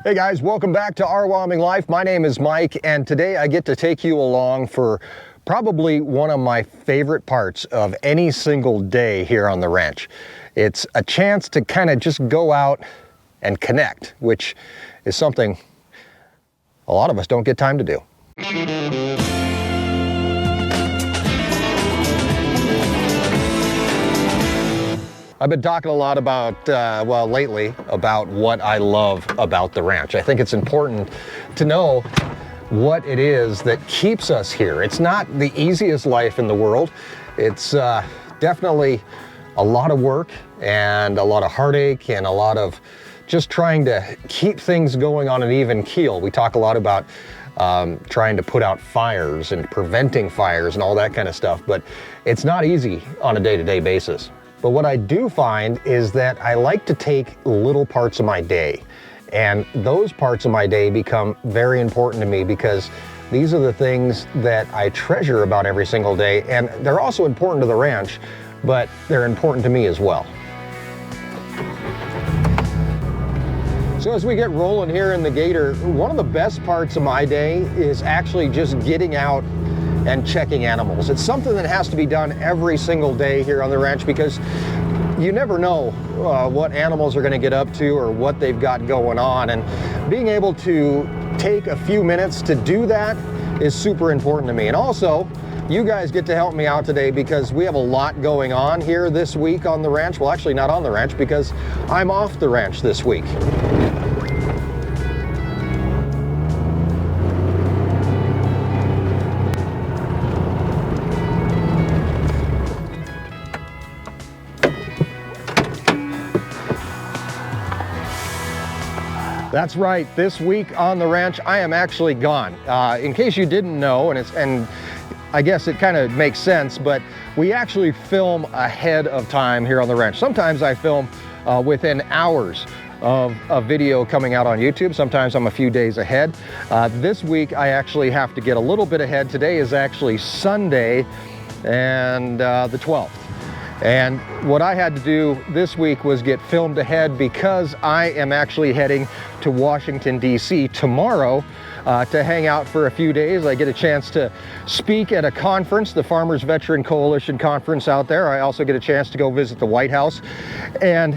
Hey guys, welcome back to Our Wyoming Life. My name is Mike, and today I get to take you along for probably one of my favorite parts of any single day here on the ranch. It's a chance to kind of just go out and connect, which is something a lot of us don't get time to do. I've been talking a lot about, lately, about what I love about the ranch. I think it's important to know what it is that keeps us here. It's not the easiest life in the world. It's definitely a lot of work and a lot of heartache and a lot of just trying to keep things going on an even keel. We talk a lot about trying to put out fires and preventing fires and all that kind of stuff, but it's not easy on a day-to-day basis. But what I do find is that I like to take little parts of my day, and those parts of my day become very important to me because these are the things that I treasure about every single day, and they're also important to the ranch, but they're important to me as well. So as we get rolling here in the Gator, one of the best parts of my day is actually just getting out and checking animals. It's something that has to be done every single day here on the ranch because you never know what animals are going to get up to or what they've got going on, and being able to take a few minutes to do that is super important to me. And also, you guys get to help me out today because we have a lot going on here this week on the ranch. Well, actually not on the ranch because I'm off the ranch this week. That's right, this week on the ranch, I am actually gone. In case you didn't know, and I guess it kind of makes sense, but we actually film ahead of time here on the ranch. Sometimes I film within hours of a video coming out on YouTube. Sometimes I'm a few days ahead. This week, I actually have to get a little bit ahead. Today is actually Sunday, and the 12th. And what I had to do this week was get filmed ahead because I am actually heading to Washington, D.C. tomorrow to hang out for a few days. I get a chance to speak at a conference, the Farmers Veteran Coalition conference out there. I also get a chance to go visit the White House. And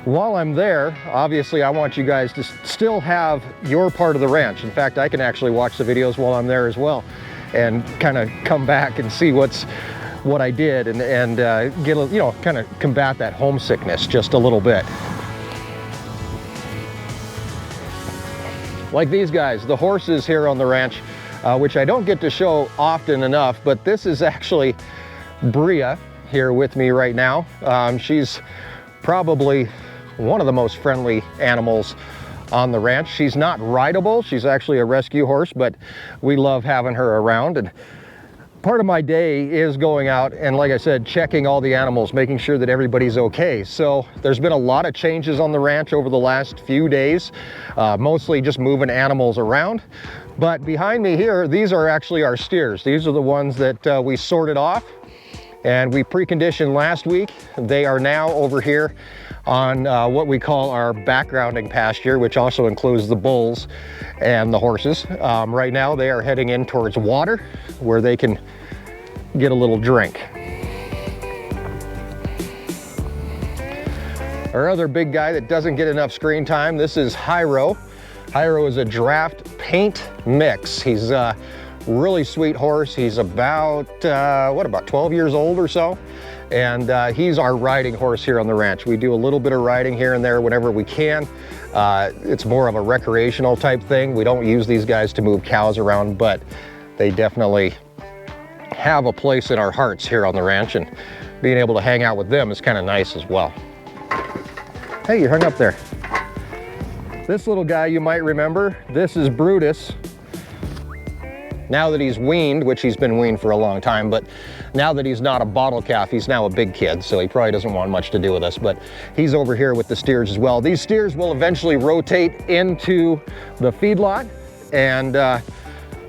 while I'm there, obviously I want you guys to still have your part of the ranch. In fact, I can actually watch the videos while I'm there as well and kind of come back and see what I did and get a, kind of combat that homesickness just a little bit. Like these guys, the horses here on the ranch, which I don't get to show often enough, but this is actually Bria here with me right now. She's probably one of the most friendly animals on the ranch. She's not rideable. She's actually a rescue horse, but we love having her around. And part of my day is going out and, like I said, checking all the animals, making sure that everybody's okay. So there's been a lot of changes on the ranch over the last few days, mostly just moving animals around. But behind me here, these are actually our steers. These are the ones that we sorted off and we preconditioned last week. They are now over here on what we call our backgrounding pasture, which also includes the bulls and the horses. Right now they are heading in towards water where they can get a little drink. Our other big guy that doesn't get enough screen time, this is Hyro. Hyro is a draft paint mix. He's a really sweet horse. He's about 12 years old or so. And he's our riding horse here on the ranch. We do a little bit of riding here and there whenever we can. It's more of a recreational type thing. We don't use these guys to move cows around, but they definitely have a place in our hearts here on the ranch, and being able to hang out with them is kind of nice as well. Hey, you hung up there. This little guy you might remember, this is Brutus. Now that he's weaned, which he's been weaned for a long time, but now that he's not a bottle calf, he's now a big kid, so he probably doesn't want much to do with us, but he's over here with the steers as well. These steers will eventually rotate into the feedlot and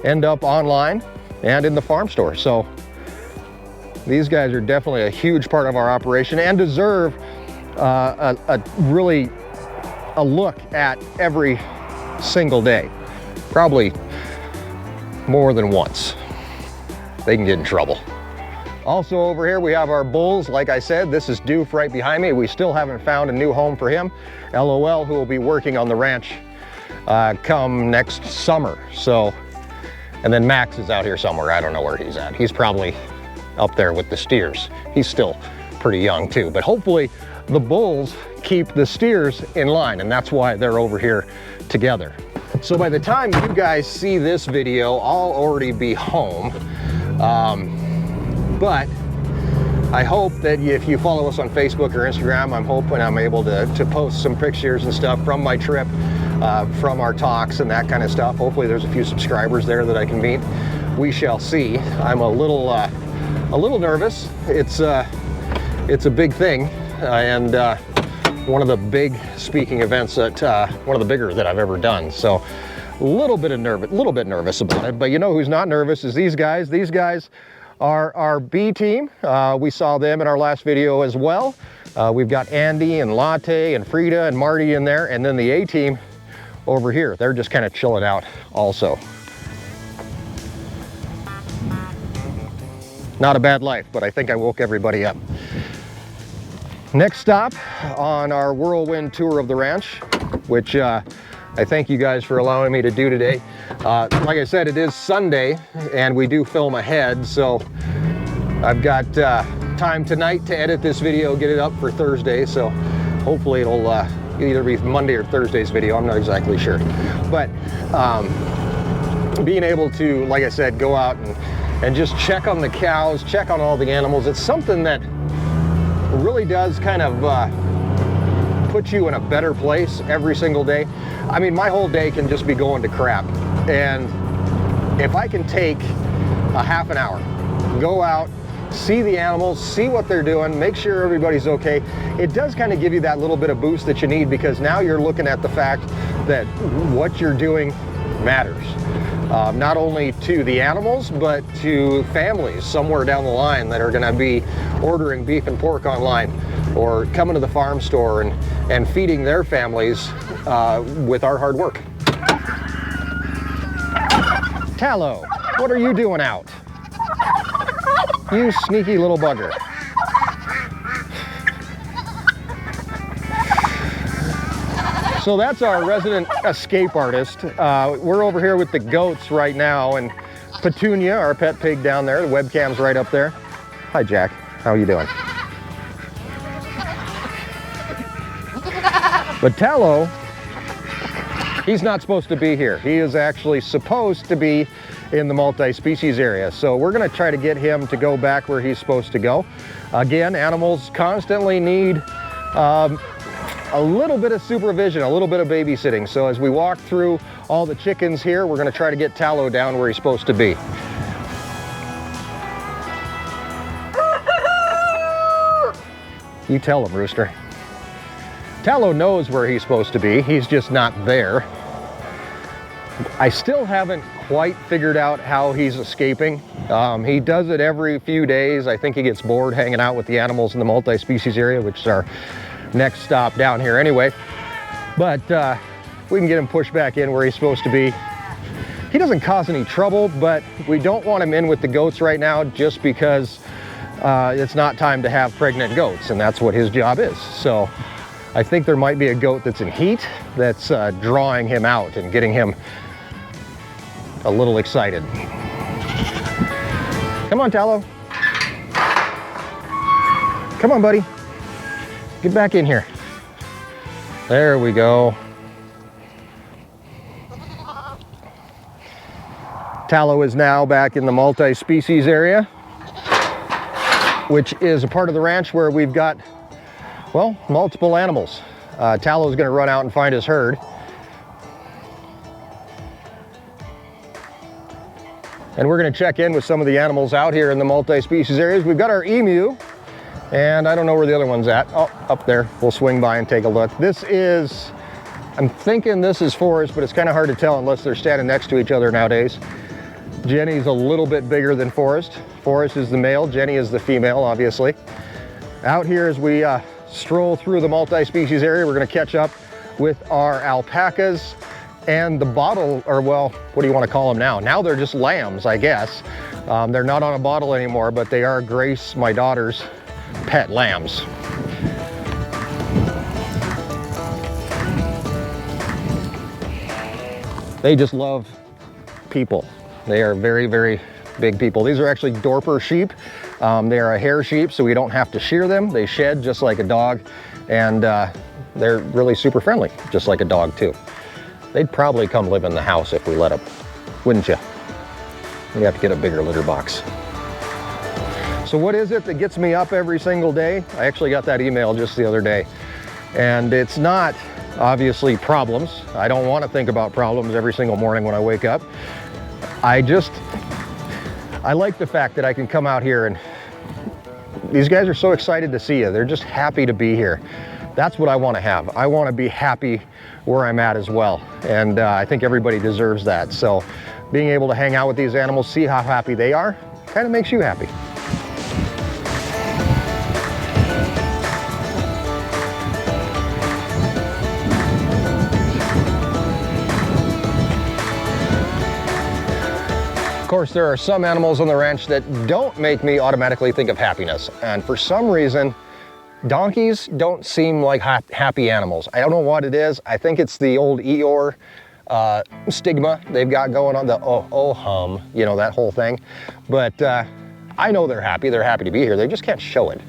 end up online and in the farm store. So these guys are definitely a huge part of our operation and deserve really a look at every single day, probably more than once. They can get in trouble. Also over here we have our bulls. Like I said, this is Doof right behind me. We still haven't found a new home for him. LOL, who will be working on the ranch come next summer. So, and then Max is out here somewhere. I don't know where he's at. He's probably up there with the steers. He's still pretty young too, but hopefully the bulls keep the steers in line, and that's why they're over here together. So by the time you guys see this video, I'll already be home. But I hope that if you follow us on Facebook or Instagram, I'm hoping I'm able to post some pictures and stuff from my trip, from our talks and that kind of stuff. Hopefully there's a few subscribers there that I can meet. We shall see. I'm a little nervous. It's a big thing, and one of the big speaking events that one of the bigger that I've ever done. So a little bit nervous about it. But you know who's not nervous is these guys. These guys are our B team. We saw them in our last video as well. We've got Andy and Latte and Frida and Marty in there, and then the A team over here. They're just kind of chilling out also. Not a bad life, but I think I woke everybody up. Next stop on our whirlwind tour of the ranch, which I thank you guys for allowing me to do today. Like I said, it is Sunday and we do film ahead, so I've got time tonight to edit this video, get it up for Thursday, so hopefully it'll either be Monday or Thursday's video, I'm not exactly sure. But being able to, like I said, go out and just check on the cows, check on all the animals, it's something that really does kind of put you in a better place every single day. I mean, my whole day can just be going to crap, and if I can take a half an hour, go out, see the animals, see what they're doing, make sure everybody's okay, it does kind of give you that little bit of boost that you need, because now you're looking at the fact that what you're doing matters. Not only to the animals, but to families somewhere down the line that are going to be ordering beef and pork online, or coming to the farm store and feeding their families with our hard work. Tallow, what are you doing out? You sneaky little bugger. So that's our resident escape artist. We're over here with the goats right now, and Petunia, our pet pig down there. The webcam's right up there. Hi, Jack. How are you doing? But Tallow, he's not supposed to be here. He is actually supposed to be in the multi-species area. So we're gonna try to get him to go back where he's supposed to go. Again, animals constantly need a little bit of supervision, a little bit of babysitting. So as we walk through all the chickens here, we're gonna try to get Tallow down where he's supposed to be. You tell him, Rooster. Tallow knows where he's supposed to be, he's just not there. I still haven't quite figured out how he's escaping. He does it every few days. I think he gets bored hanging out with the animals in the multi-species area, which is our next stop down here anyway. But we can get him pushed back in where he's supposed to be. He doesn't cause any trouble, but we don't want him in with the goats right now just because it's not time to have pregnant goats, and that's what his job is. So I think there might be a goat that's in heat that's drawing him out and getting him a little excited. Come on, Tallow. Come on, buddy. Get back in here. There we go. Tallow is now back in the multi-species area, which is a part of the ranch where we've got, well, multiple animals. Tallow's gonna run out and find his herd. And we're gonna check in with some of the animals out here in the multi-species areas. We've got our emu, and I don't know where the other one's at. Oh, up there. We'll swing by and take a look. This is, I'm thinking this is Forrest, but it's kind of hard to tell unless they're standing next to each other nowadays. Jenny's a little bit bigger than Forrest. Forrest is the male, Jenny is the female, obviously. Out here as we stroll through the multi-species area, we're gonna catch up with our alpacas And the bottle, or well, what do you want to call them now? Now they're just lambs, I guess. They're not on a bottle anymore, but they are Grace, my daughter's pet lambs. They just love people. They are very, very big people. These are actually Dorper sheep. They are a hair sheep, so we don't have to shear them. They shed just like a dog, and they're really super friendly, just like a dog too. They'd probably come live in the house if we let them, wouldn't you? We have to get a bigger litter box. So what is it that gets me up every single day? I actually got that email just the other day, and it's not obviously problems. I don't want to think about problems every single morning when I wake up. I like the fact that I can come out here and these guys are so excited to see you. They're just happy to be here. That's what I want to have. I want to be happy where I'm at as well. And I think everybody deserves that. So being able to hang out with these animals, see how happy they are, kind of makes you happy. Of course, there are some animals on the ranch that don't make me automatically think of happiness. And for some reason, donkeys don't seem like happy animals. I don't know what it is. I think it's the old Eeyore stigma they've got going on, the oh hum, you know, that whole thing. But I know they're happy to be here. They just can't show it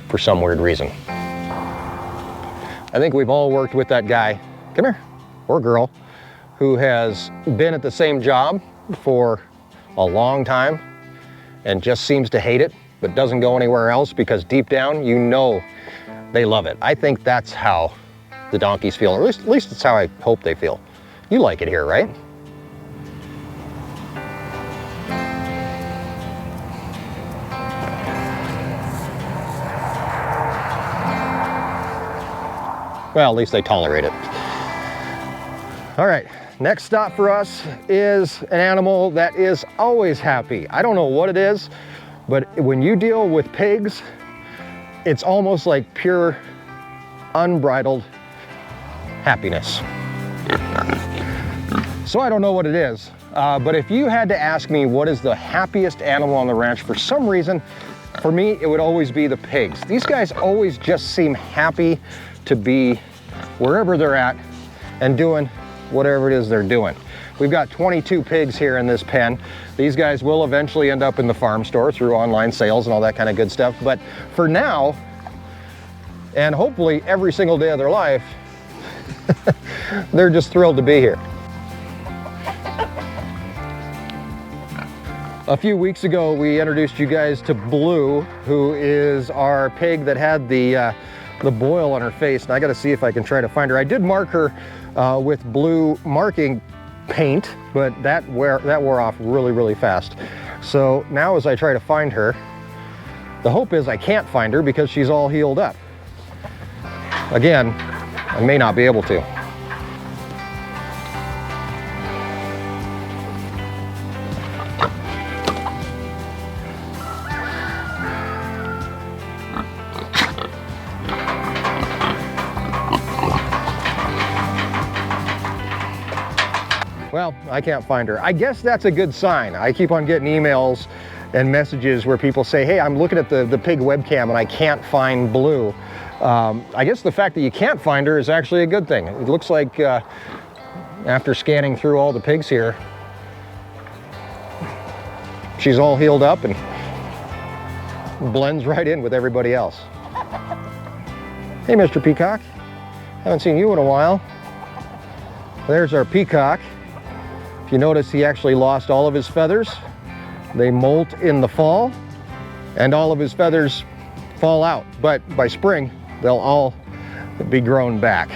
for some weird reason. I think we've all worked with that guy, come here, or girl, who has been at the same job for a long time and just seems to hate it, but doesn't go anywhere else because deep down, you know, they love it. I think that's how the donkeys feel, or at least it's how I hope they feel. You like it here, right? Well, at least they tolerate it. All right, next stop for us is an animal that is always happy. I don't know what it is, but when you deal with pigs, it's almost like pure, unbridled happiness. So I don't know what it is, but if you had to ask me what is the happiest animal on the ranch, for some reason, for me, it would always be the pigs. These guys always just seem happy to be wherever they're at and doing whatever it is they're doing. We've got 22 pigs here in this pen. These guys will eventually end up in the farm store through online sales and all that kind of good stuff. But for now, and hopefully every single day of their life, they're just thrilled to be here. A few weeks ago, we introduced you guys to Blue, who is our pig that had the boil on her face. And I got to see if I can try to find her. I did mark her with blue marking paint, but that wore off really, really fast. So now as I try to find her, the hope is I can't find her because she's all healed up. Again, I may not be able to. Well, I can't find her. I guess that's a good sign. I keep on getting emails and messages where people say, hey, I'm looking at the pig webcam and I can't find Blue. I guess the fact that you can't find her is actually a good thing. It looks like after scanning through all the pigs here, she's all healed up and blends right in with everybody else. Hey, Mr. Peacock. Haven't seen you in a while. There's our Peacock. If you notice, he actually lost all of his feathers. They molt in the fall, and all of his feathers fall out. But by spring, they'll all be grown back.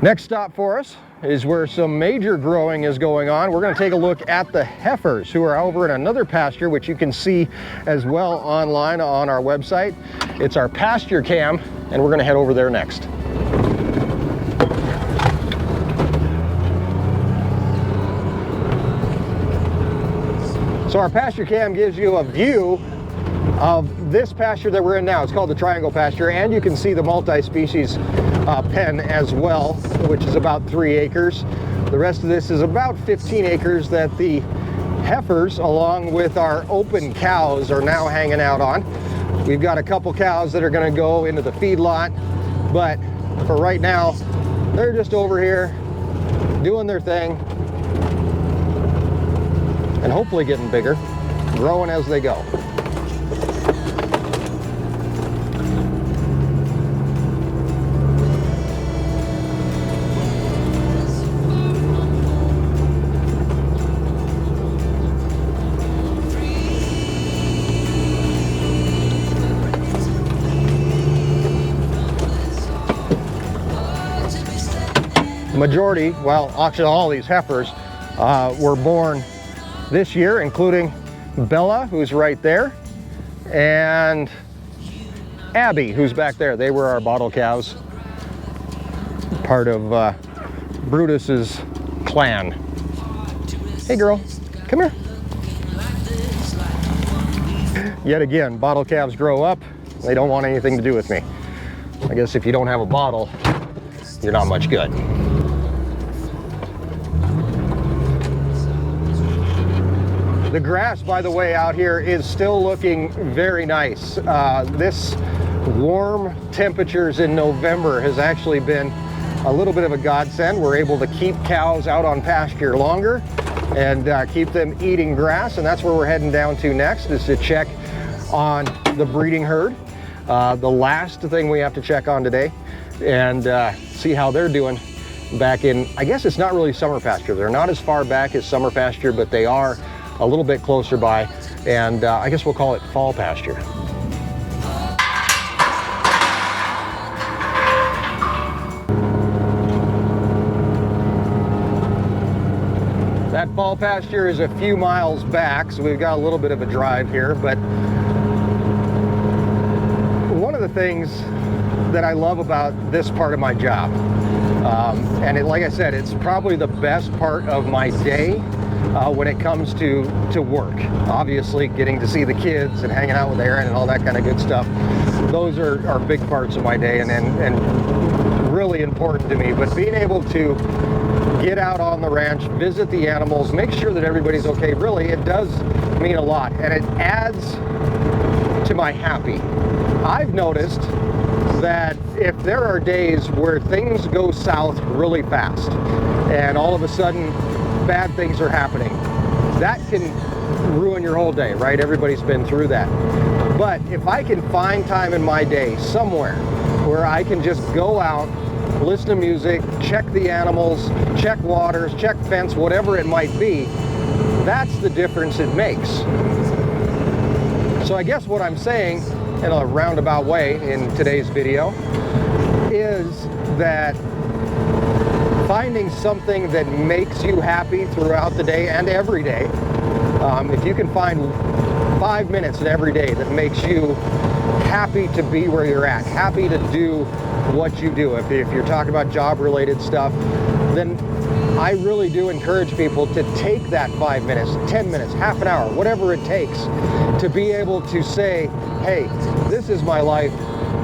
Next stop for us is where some major growing is going on. We're going to take a look at the heifers, who are over in another pasture, which you can see as well online on our website. It's our Pasture Cam, and we're going to head over there next. So our Pasture Cam gives you a view of this pasture that we're in now, it's called the Triangle Pasture, and you can see the multi-species pen as well, which is about 3 acres. The rest of this is about 15 acres that the heifers, along with our open cows, are now hanging out on. We've got a couple cows that are going to go into the feedlot, but for right now, they're just over here doing their thing and hopefully getting bigger, growing as they go. Majority, well, actually all these heifers were born this year, including Bella, who's right there, and Abby, who's back there. They were our bottle cows, part of Brutus's clan. Hey girl, come here. Yet again, bottle calves grow up, they don't want anything to do with me. I guess if you don't have a bottle, you're not much good. The grass, by the way, out here is still looking very nice. This warm temperatures in November has actually been a little bit of a godsend. We're able to keep cows out on pasture longer and keep them eating grass, and that's where we're heading down to next, is to check on the breeding herd. The last thing we have to check on today, and see how they're doing back in, I guess it's not really summer pasture. They're not as far back as summer pasture, but they are a little bit closer by, and I guess we'll call it fall pasture. That fall pasture is a few miles back, so we've got a little bit of a drive here, but one of the things that I love about this part of my job, and like I said, it's probably the best part of my day when it comes to work. Obviously, getting to see the kids and hanging out with Erin and all that kind of good stuff, those are big parts of my day and really important to me. But being able to get out on the ranch, visit the animals, make sure that everybody's okay, really, it does mean a lot, and it adds to my happy. I've noticed that if there are days where things go south really fast and all of a sudden bad things are happening, that can ruin your whole day, right? Everybody's been through that. But if I can find time in my day somewhere where I can just go out, listen to music, check the animals, check waters, check fence, whatever it might be, that's the difference it makes. So I guess what I'm saying in a roundabout way in today's video is that finding something that makes you happy throughout the day and every day, if you can find 5 minutes in every day that makes you happy to be where you're at, happy to do what you do. If you're talking about job related stuff, then I really do encourage people to take that 5 minutes, 10 minutes, half an hour, whatever it takes, to be able to say, hey, this is my life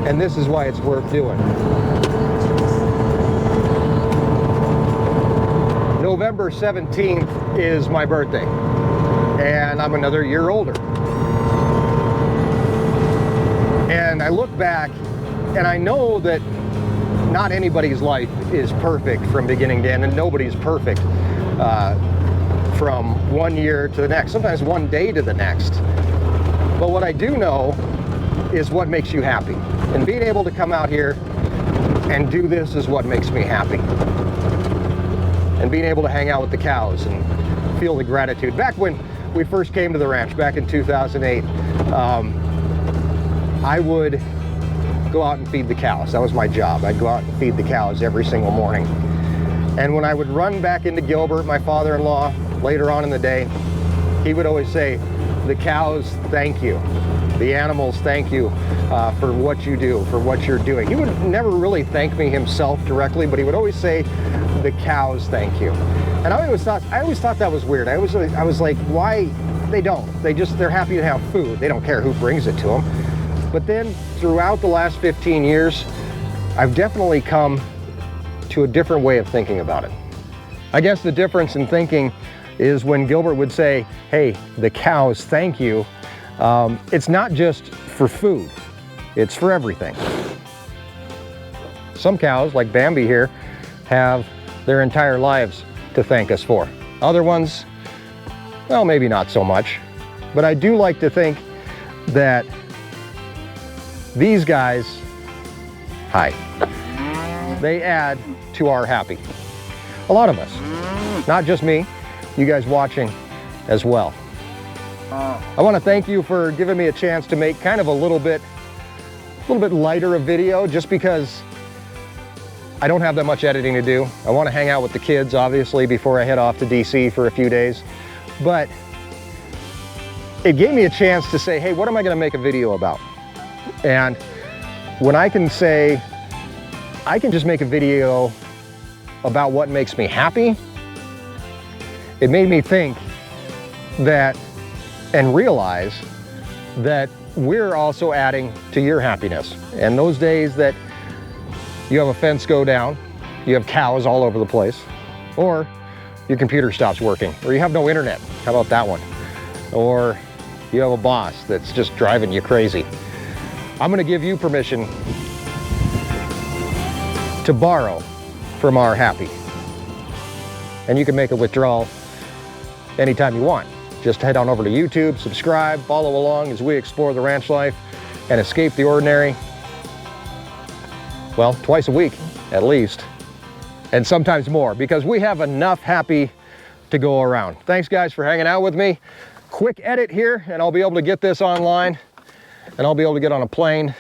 and this is why it's worth doing. November 17th is my birthday, and I'm another year older. And I look back and I know that not anybody's life is perfect from beginning to end, and nobody's perfect from one year to the next, sometimes one day to the next. But what I do know is what makes you happy. And being able to come out here and do this is what makes me happy. And being able to hang out with the cows and feel the gratitude. Back when we first came to the ranch, back in 2008, I would go out and feed the cows. That was my job. I'd go out and feed the cows every single morning. And when I would run back into Gilbert, my father-in-law, later on in the day, he would always say, the cows thank you. The animals thank you for what you do, for what you're doing. He would never really thank me himself directly, but he would always say, the cows thank you. And I always thought that was weird. I was like, why? They don't. They're happy to have food. They don't care who brings it to them. But then throughout the last 15 years, I've definitely come to a different way of thinking about it. I guess the difference in thinking is when Gilbert would say, hey, the cows, thank you. It's not just for food, it's for everything. Some cows, like Bambi here, have their entire lives to thank us for. Other ones, well, maybe not so much. But I do like to think that these guys, hi, they add to our happy. A lot of us, not just me, you guys watching as well. I want to thank you for giving me a chance to make kind of a little bit lighter a video, just because I don't have that much editing to do. I want to hang out with the kids, obviously, before I head off to DC for a few days. But it gave me a chance to say, hey, what am I going to make a video about? And when I can say, I can just make a video about what makes me happy, it made me think that and realize that we're also adding to your happiness. And those days that you have a fence go down, you have cows all over the place, or your computer stops working, or you have no internet, how about that one? Or you have a boss that's just driving you crazy. I'm gonna give you permission to borrow from our happy. And you can make a withdrawal anytime you want. Just head on over to YouTube, subscribe, follow along as we explore the ranch life and escape the ordinary. Well, twice a week, at least. And sometimes more, because we have enough happy to go around. Thanks guys for hanging out with me. Quick edit here, and I'll be able to get this online, and I'll be able to get on a plane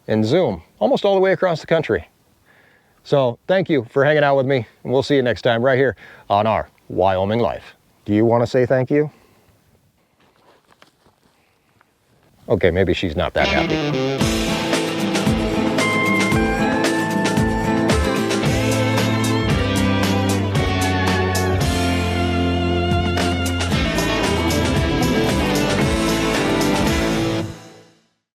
and Zoom almost all the way across the country. So thank you for hanging out with me, and we'll see you next time right here on Our Wyoming Life. Do you want to say thank you? Okay, maybe she's not that happy.